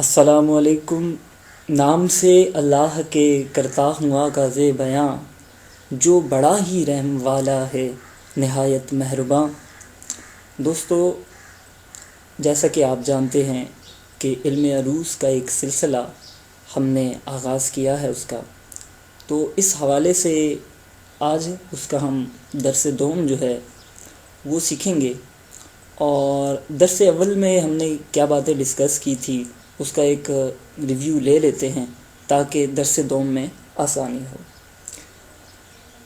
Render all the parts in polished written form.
السلام علیکم۔ نام سے اللہ کے کرتا ہوں آغاز بیاں، جو بڑا ہی رحم والا ہے نہایت مہرباں۔ دوستو، جیسا کہ آپ جانتے ہیں کہ علم عروض کا ایک سلسلہ ہم نے آغاز کیا ہے اس کا، تو اس حوالے سے آج اس کا ہم درس دوم جو ہے وہ سیکھیں گے، اور درس اول میں ہم نے کیا باتیں ڈسکس کی تھی اس کا ایک ریویو لے لیتے ہیں تاکہ درس دوم میں آسانی ہو۔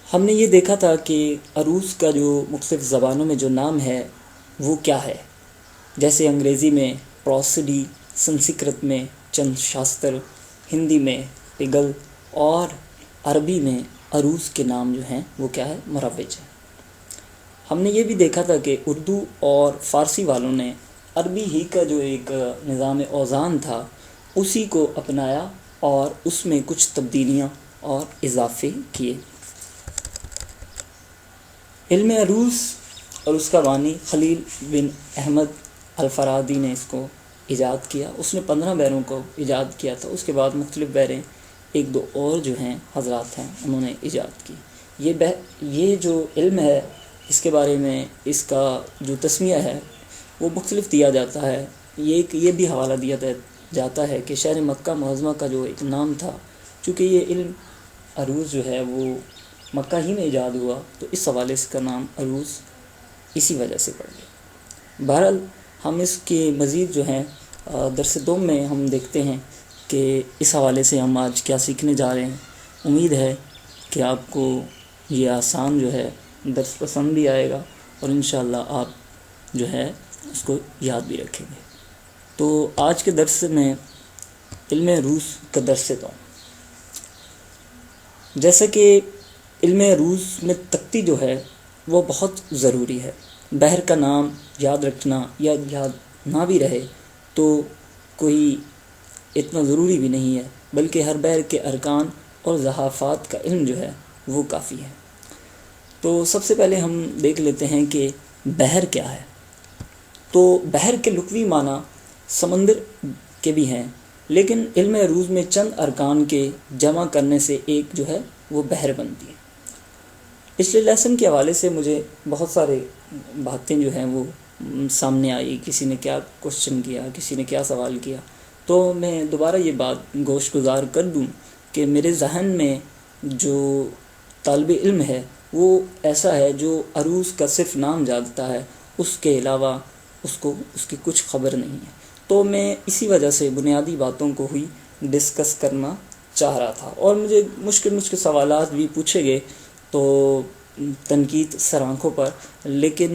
ہم نے یہ دیکھا تھا کہ عروض کا جو مختلف زبانوں میں جو نام ہے وہ کیا ہے، جیسے انگریزی میں پروسڈی، سنسکرت میں چند شاستر، ہندی میں پگل، اور عربی میں عروض کے نام جو ہیں وہ کیا ہے، مروج ہے۔ ہم نے یہ بھی دیکھا تھا کہ اردو اور فارسی والوں نے عربی ہی کا جو ایک نظام اوزان تھا اسی کو اپنایا اور اس میں کچھ تبدیلیاں اور اضافے کیے۔ علم عروض اور اس کا بانی خلیل بن احمد الفارابی نے اس کو ایجاد کیا۔ اس نے 15 بیروں کو ایجاد کیا تھا، اس کے بعد مختلف بیریں ایک دو اور جو ہیں حضرات ہیں انہوں نے ایجاد کی۔ یہ جو علم ہے اس کے بارے میں اس کا جو تسمیہ ہے وہ مختلف دیا جاتا ہے۔ یہ بھی حوالہ دیا جاتا ہے کہ شہر مکہ معظمہ کا جو ایک نام تھا، چونکہ یہ علم عروض جو ہے وہ مکہ ہی میں ایجاد ہوا تو اس حوالے سے کا نام عروض اسی وجہ سے پڑ گیا۔ بہرحال ہم اس کے مزید جو ہیں درس دوم میں ہم دیکھتے ہیں کہ اس حوالے سے ہم آج کیا سیکھنے جا رہے ہیں۔ امید ہے کہ آپ کو یہ آسان جو ہے درس پسند بھی آئے گا اور انشاءاللہ آپ جو ہے اس کو یاد بھی رکھیں گے۔ تو آج کے درس میں علم عروض کا درس دوم، جیسا کہ علم عروض میں تختی جو ہے وہ بہت ضروری ہے۔ بحر کا نام یاد رکھنا یا یاد نہ بھی رہے تو کوئی اتنا ضروری بھی نہیں ہے، بلکہ ہر بحر کے ارکان اور زحافات کا علم جو ہے وہ کافی ہے۔ تو سب سے پہلے ہم دیکھ لیتے ہیں کہ بحر کیا ہے۔ تو بحر کے لغوی معنی سمندر کے بھی ہیں، لیکن علم عروض میں چند ارکان کے جمع کرنے سے ایک جو ہے وہ بحر بنتی ہے۔ پچھلے لیسن کے حوالے سے مجھے بہت سارے باتیں جو ہیں وہ سامنے آئی، کسی نے کیا کوشچن کیا، کسی نے کیا سوال کیا، تو میں دوبارہ یہ بات گوش گزار کر دوں کہ میرے ذہن میں جو طالب علم ہے وہ ایسا ہے جو عروض کا صرف نام جانتا ہے، اس کے علاوہ اس کی کچھ خبر نہیں ہے۔ تو میں اسی وجہ سے بنیادی باتوں کو ہی ڈسکس کرنا چاہ رہا تھا، اور مجھے مشکل سوالات بھی پوچھے گئے تو تنقید سر آنکھوں پر، لیکن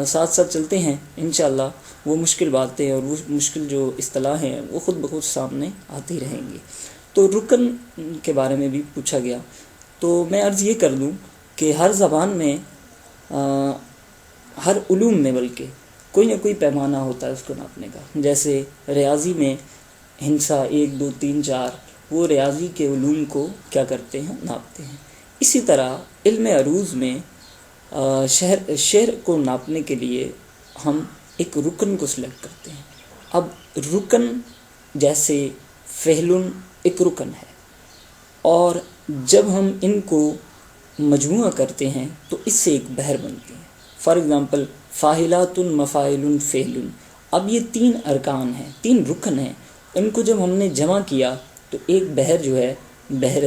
ساتھ ساتھ چلتے ہیں انشاءاللہ وہ مشکل باتیں اور وہ مشکل جو اصطلاح ہیں وہ خود بخود سامنے آتی رہیں گی۔ تو رکن کے بارے میں بھی پوچھا گیا، تو میں عرض یہ کر دوں کہ ہر زبان میں ہر علوم میں بلکہ کوئی نہ کوئی پیمانہ ہوتا ہے اس کو ناپنے کا۔ جیسے ریاضی میں ہندسہ 1 2 3 4، وہ ریاضی کے علوم کو کیا کرتے ہیں، ناپتے ہیں۔ اسی طرح علم عروض میں شہر کو ناپنے کے لیے ہم ایک رکن کو سلیکٹ کرتے ہیں۔ اب رکن جیسے فعلن ایک رکن ہے، اور جب ہم ان کو مجموعہ کرتے ہیں تو اس سے ایک بحر بنتی ہے۔ فار ایگزامپل فاعلات مفاعل فعل، اب یہ 3 ارکان ہیں، 3 رکن ہیں، ان کو جب ہم نے جمع کیا تو ایک بحر جو ہے بحر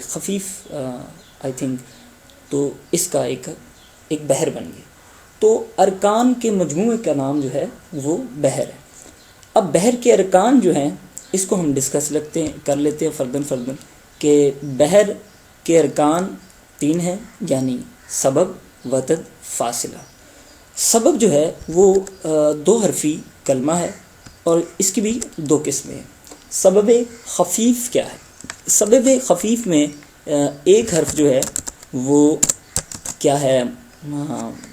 خفیف آئی تھنک، تو اس کا ایک بحر بن گیا۔ تو ارکان کے مجموعے کا نام جو ہے وہ بحر ہے۔ اب بحر کے ارکان جو ہیں اس کو ہم ڈسکس کر لیتے ہیں فرداً کہ بحر کے ارکان 3 ہیں، یعنی سبب، وتد، فاصلہ۔ سبب جو ہے وہ 2 حرفی کلمہ ہے اور اس کی بھی 2 قسمیں ہیں۔ سبب خفیف کیا ہے؟ سبب خفیف میں ایک حرف جو ہے وہ کیا ہے،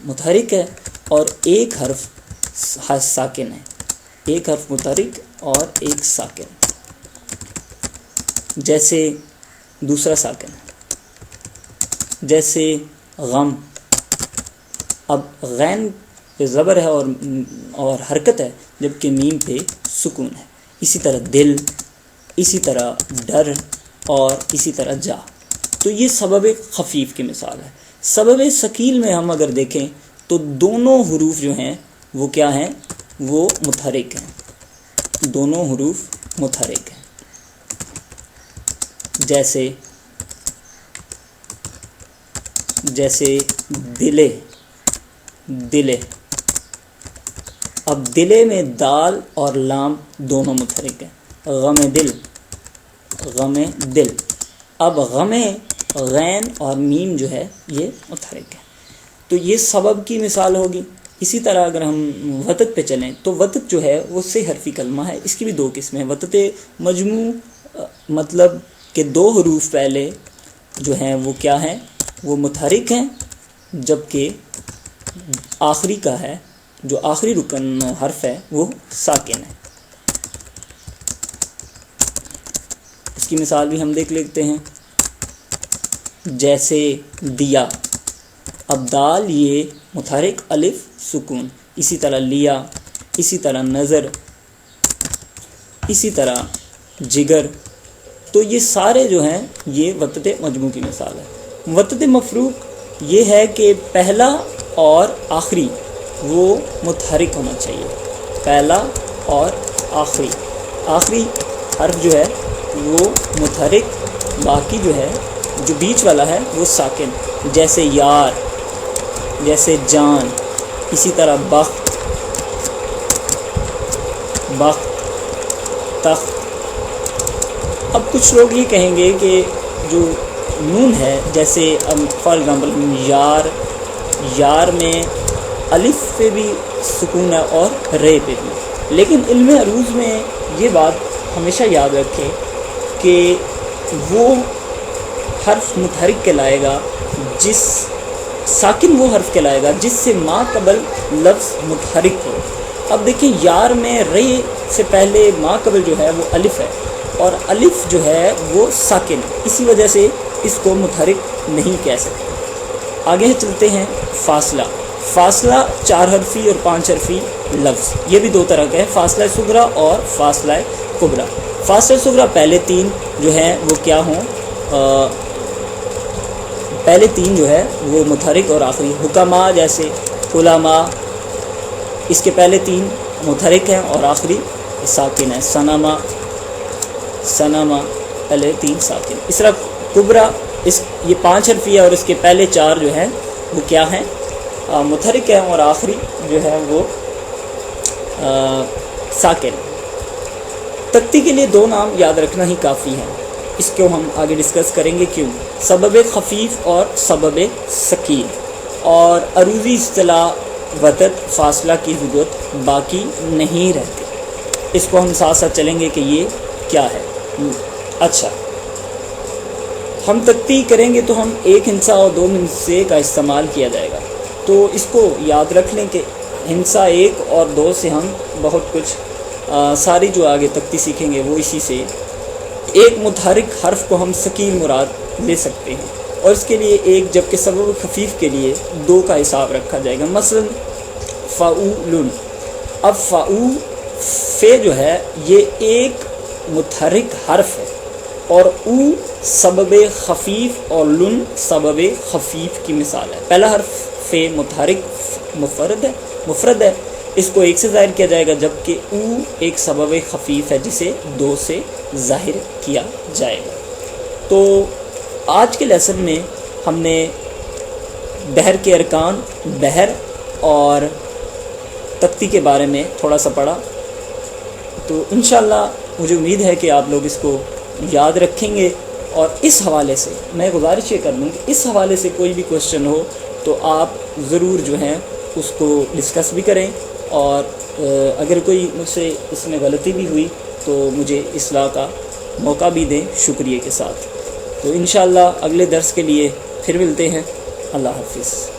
متحرک ہے، اور ایک حرف ساکن ہے۔ ایک حرف متحرک اور ایک ساکن، جیسے دوسرا ساکن ہے، جیسے غم۔ اب غین پہ زبر ہے اور حرکت ہے، جبکہ میم پہ سکون ہے۔ اسی طرح دل، اسی طرح ڈر اور اسی طرح جا. تو یہ سبب خفیف کی مثال ہے. سبب ثقیل میں ہم اگر دیکھیں تو دونوں حروف جو ہیں وہ کیا ہیں؟ وہ متحرک ہیں. دونوں حروف متحرک ہیں. جیسے دلے، دلے. اب دلے میں دال اور لام دونوں متحرک ہیں. غم دل، غم دل. اب غم غین اور میم جو ہے یہ متحرک ہے. تو یہ سبب کی مثال ہوگی. اسی طرح اگر ہم وطد پہ چلیں تو وطد جو ہے وہ سے حرفی کلمہ ہے. اس کی بھی دو قسمیں ہیں. وطد مجموع مطلب کہ دو حروف پہلے جو ہیں وہ کیا ہیں؟ وہ متحرک ہیں، جبکہ آخری کا ہے جو آخری رکن حرف ہے وہ ساکن ہے. اس کی مثال بھی ہم دیکھ لیتے ہیں. جیسے دیا. اب دال یہ متحرک، الف سکون. اسی طرح لیا، اسی طرح نظر، اسی طرح جگر. تو یہ سارے جو ہیں یہ وطد مجموع کی مثال ہے. وطد مفروق یہ ہے کہ پہلا اور آخری وہ متحرک ہونا چاہیے. پہلا اور آخری حرف جو ہے وہ متحرک، باقی جو ہے جو بیچ والا ہے وہ ساکن. جیسے یار، جیسے جان، اسی طرح بخت، تخت. اب کچھ لوگ یہ کہیں گے کہ جو نون ہے، جیسے فار ایگزامپل یار میں الف پہ بھی سکون ہے اور رے پہ بھی. لیکن علم عروض میں یہ بات ہمیشہ یاد رکھیں کہ وہ حرف متحرک کہلائے گا ساکن وہ حرف کہلائے گا جس سے ما قبل لفظ متحرک ہو. اب دیکھیں یار میں رے سے پہلے ما قبل جو ہے وہ الف ہے، اور الف جو ہے وہ ساکن ہے. اسی وجہ سے اس کو متحرک نہیں کہہ سکتے. آگے چلتے ہیں. فاصلہ 4 حرفی اور 5 حرفی لفظ، یہ بھی دو طرح کا ہے، فاصلہ صغریٰ اور فاصلہ کبریٰ. فاصلہ صغریٰ پہلے 3 جو ہیں وہ کیا ہوں؟ پہلے 3 جو ہے وہ متحرک اور آخری. حکما جیسے علماء، اس کے پہلے 3 متحرک ہیں اور آخری ساکن ہے. سنما پہلے 3 ساکن. اس طرح کبریٰ یہ 5 حرفی ہے اور اس کے پہلے 4 جو ہیں وہ کیا ہیں؟ متحرک ہیں اور آخری جو ہے وہ ساکن. تختی کے لیے 2 نام یاد رکھنا ہی کافی ہے. اس کو ہم آگے ڈسکس کریں گے کیوں. سبب خفیف اور سبب ثقیل. اور عروضی اصطلاح وطد فاصلہ کی ضرورت باقی نہیں رہتی. اس کو ہم ساتھ ساتھ چلیں گے کہ یہ کیا ہے. اچھا، ہم تختی کریں گے تو ہم 1 ہندسہ اور 2 ہندسے کا استعمال کیا جائے گا. تو اس کو یاد رکھ لیں کہ ہندسہ 1 اور 2 سے ہم بہت کچھ ساری جو آگے تختی سیکھیں گے وہ اسی سے. ایک متحرک حرف کو ہم ثقیل مراد لے سکتے ہیں، اور اس کے لیے 1، جبکہ سبب خفیف کے لیے 2 کا حساب رکھا جائے گا. مثلا فعول. اب فے جو ہے یہ ایک متحرک حرف ہے، اور او سبب خفیف اور لن سبب خفیف کی مثال ہے. پہلا حرف فے متحرک مفرد ہے، اس کو 1 سے ظاہر کیا جائے گا، جبکہ او ایک سبب خفیف ہے جسے 2 سے ظاہر کیا جائے گا. تو آج کے لیسن میں ہم نے بحر کے ارکان، بحر اور تختی کے بارے میں تھوڑا سا پڑھا. تو انشاءاللہ مجھے امید ہے کہ آپ لوگ اس کو یاد رکھیں گے. اور اس حوالے سے میں گزارش یہ کر دوں کہ اس حوالے سے کوئی بھی کوشچن ہو تو آپ ضرور جو ہیں اس کو ڈسکس بھی کریں، اور اگر کوئی مجھ سے اس میں غلطی بھی ہوئی تو مجھے اصلاح کا موقع بھی دیں شکریہ کے ساتھ. تو انشاءاللہ اگلے درس کے لیے پھر ملتے ہیں. اللہ حافظ.